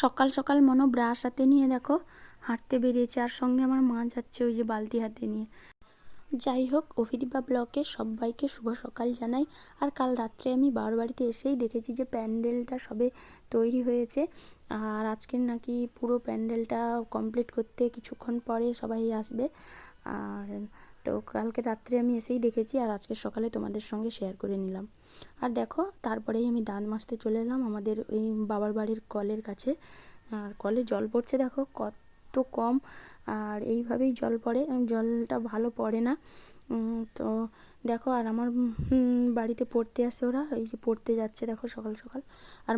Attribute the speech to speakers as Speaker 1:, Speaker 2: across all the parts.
Speaker 1: সকাল সকাল মনো ব্রাশ হাতে নিয়ে দেখো হাঁটতে বেরিয়েছে, আর সঙ্গে আমার মা যাচ্ছে ওই যে বালতি হাতে নিয়ে। যাই হোক, অভিদীপা ব্লকে সবাইকে শুভ সকাল জানাই। আর কাল রাত্রে আমি বাবার বাড়িতে এসেই দেখেছি যে প্যান্ডেলটা সবে তৈরি হয়েছে, আর আজকের নাকি পুরো প্যান্ডেলটা কমপ্লিট করতে কিছুক্ষণ পরে সবাই আসবে। আর তো কালকে রাত্রে আমি এসেই দেখেছি, আর আজকে সকালে তোমাদের সঙ্গে শেয়ার করে নিলাম। আর দেখো তারপরেই আমি দাঁত মাজতে চলে এলাম আমাদের ওই বাবার বাড়ির কলের কাছে। আর কলে জল পড়ছে দেখো কত কম, আর এইভাবেই জল পড়ে, জলটা ভালো পড়ে না। তো দেখো, আর আমার বাড়িতে পড়তে আসে ওরা, এই যে পড়তে যাচ্ছে দেখো সকাল সকাল। আর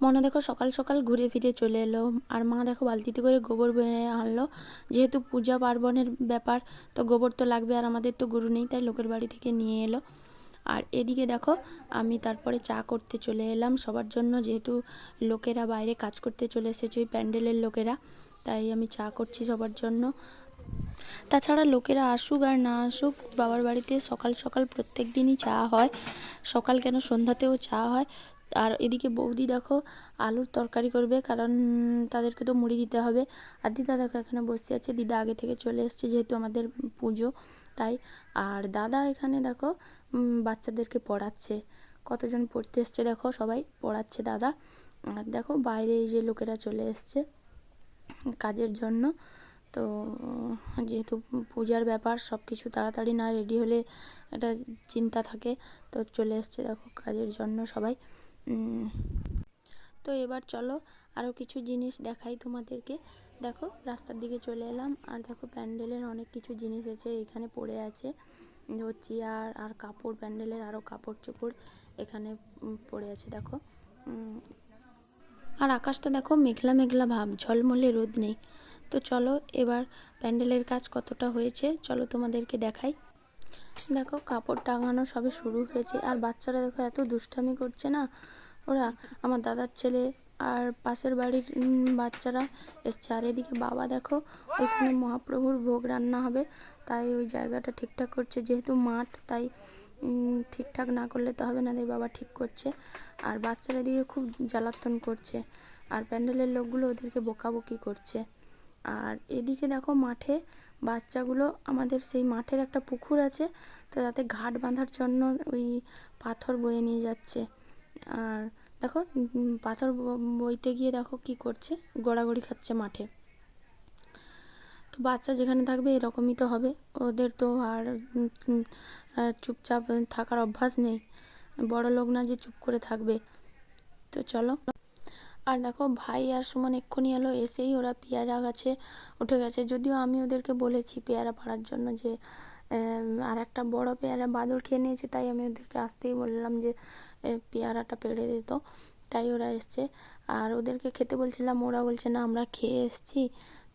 Speaker 1: মনে দেখো সকাল সকাল ঘুরে ফিরে চলে এলো, আর মা দেখো বালতিতে করে গোবর বয়ে আনলো। যেহেতু পূজা পার্বণের ব্যাপার, তো গোবর তো লাগবে, আর আমাদের তো গরু নেই, তাই লোকের বাড়ি থেকে নিয়ে এলো। আর এদিকে দেখো আমি তারপরে চা করতে চলে এলাম সবার জন্য, যেহেতু লোকেরা বাইরে কাজ করতে চলে এসেছে ওই প্যান্ডেলের লোকেরা, তাই আমি চা করছি সবার জন্য। তাছাড়া লোকেরা আসুক আর না আসুক, বাবার বাড়িতে সকাল সকাল প্রত্যেক দিনই চা হয়, সকাল কেন সন্ধ্যাতেও চা হয়। আর এদিকে বৌদি দেখো আলুর তরকারি করবে, কারণ তাদেরকে তো মুড়ি দিতে হবে। আর দিদা দেখো এখানে বসে আছে, দিদা আগে থেকে চলে এসছে যেহেতু আমাদের পুজো, তাই। আর দাদা এখানে দেখো বাচ্চাদেরকে পড়াচ্ছে, কতজন পড়তে এসছে দেখো, সবাই পড়াচ্ছে দাদা। আর দেখো বাইরে এই যে লোকেরা চলে এসছে কাজের জন্য। তো যেহেতু পূজার ব্যাপার, সব কিছু তাড়াতাড়ি না রেডি হলে একটা চিন্তা থাকে, তো চলে এসছে দেখো কাজের জন্য সবাই। তো এবার চলো আরও কিছু জিনিস দেখাই তোমাদেরকে। দেখো রাস্তার দিকে চলে এলাম, আর দেখো প্যান্ডেলের অনেক কিছু জিনিস আছে এখানে পড়ে আছে, চেয়ার আর কাপড়, প্যান্ডেলের আরও কাপড় চোপড় এখানে পড়ে আছে দেখো। আর আকাশটা দেখো মেঘলা মেঘলা ভাব, ঝলমলে রোদ নেই। তো চলো এবার প্যান্ডেলের কাজ কতটা হয়েছে চলো তোমাদেরকে দেখাই। দেখো কাপড় টাঙানো সবে শুরু হয়েছে, আর বাচ্চারা দেখো এত দুষ্টামি করছে না ওরা, আমার দাদার ছেলে আর পাশের বাড়ির বাচ্চারা এসছে। আর এদিকে বাবা দেখো ওইখানে মহাপ্রভুর ভোগ রান্না হবে, তাই ওই জায়গাটা ঠিকঠাক করছে, যেহেতু মাঠ তাই ঠিকঠাক না করলে তো হবে না, তাই বাবা ঠিক করছে। আর বাচ্চারা এদিকে খুব জ্বালাতন করছে, আর প্যান্ডেলের লোকগুলো ওদেরকে বকাবকি করছে। আর এদিকে দেখো মাঠে বাচ্চাগুলো, আমাদের সেই মাঠের একটা পুকুর আছে, তো তাতে ঘাট বাঁধার জন্য ওই পাথর বয়ে নিয়ে যাচ্ছে। আর দেখো পাথর বইতে গিয়ে দেখো কি করছে, গড়াগড়ি খাচ্ছে মাঠে। তো বাচ্চা যেখানে থাকবে এরকমই তো হবে, ওদের তো আর চুপচাপ থাকার অভ্যাস নেই, বড় লোক না যে চুপ করে থাকবে। তো চলো। আর দেখো ভাই আর সুমন এক্ষুনি এলো, এসেই ওরা পেয়ারা গাছে উঠে গেছে, যদিও আমি ওদেরকে বলেছি পেয়ারা পাড়ার জন্য, যে আর একটা বড় পেয়ারা বাদর খেয়ে নিয়েছে, তাই আমি ওদেরকে আসতেই বললাম যে পেয়ারাটা পেড়ে দিত, তাই ওরা এসছে। আর ওদেরকে খেতে বলছিলাম, ওরা বলছে না আমরা খেয়ে এসছি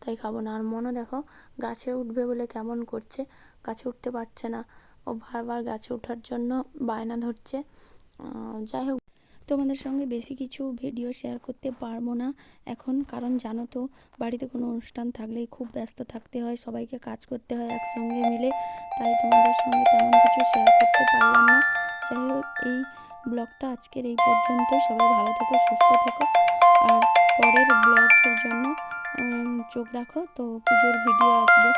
Speaker 1: তাই খাবো না। আর মনও দেখো গাছে উঠবে বলে কেমন করছে, গাছে উঠতে পারছে না, ও বারবার গাছে ওঠার জন্য বায়না ধরছে। যাই হোক, তোমাদের সঙ্গে বেশি কিছু ভিডিও শেয়ার করতে পারবো না এখন, কারণ জানো তো বাড়িতে কোনো অনুষ্ঠান থাকলেই খুব ব্যস্ত থাকতে হয়, সবাইকে কাজ করতে হয় একসঙ্গে মিলে, তাই তোমাদের সঙ্গে তেমন কিছু শেয়ার করতে পারলাম না। যাই হোক, এই ব্লগটা আজকের এই পর্যন্তই। সবাই ভালো থেকো, সুস্থ থেকো, আর পরের ব্লগের জন্য চোখ রাখো, তো পুজোর ভিডিও আসবে।